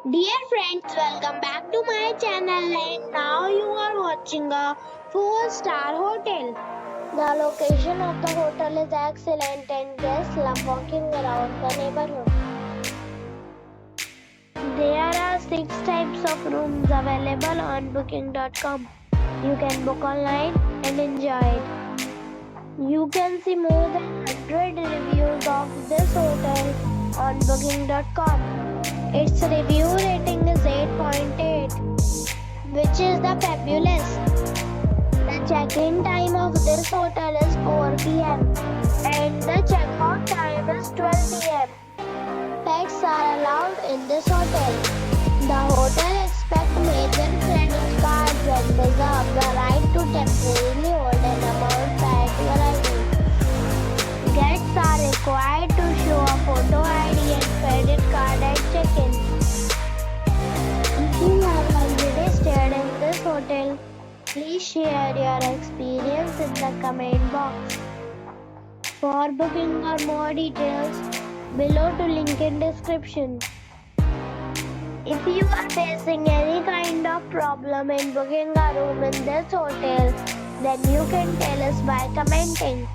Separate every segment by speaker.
Speaker 1: Dear friends, welcome back to my channel and now you are watching a 4-star hotel. The location of the hotel is excellent and guests love walking around the neighborhood. There are 6 types of rooms available on booking.com. You can book online and enjoy it. You can see more than 100 reviews of this hotel on booking.com. Its review rating is 8.8, which is the fabulous. The check-in time of this hotel is 4 p.m. and the check-out time is 12 p.m. Pets are allowed in this hotel. The hotel expects major credit cards and reserves the right to temporarily hold an amount prior to arrival. Guests are required to show a photo ID and credit card at check-in. If you have already stayed in this hotel, please share your experience in the comment box. For booking or more details, below to link in description. If you are facing any kind of problem in booking a room in this hotel, then you can tell us by commenting.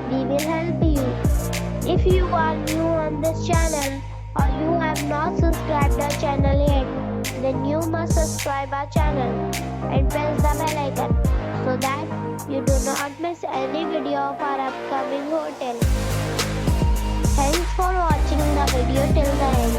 Speaker 1: We will help you. If you are new on this channel or you have not subscribed our channel yet, then you must subscribe our channel and press the bell icon so that you do not miss any video of our upcoming hotel. Thanks for watching the video till the end.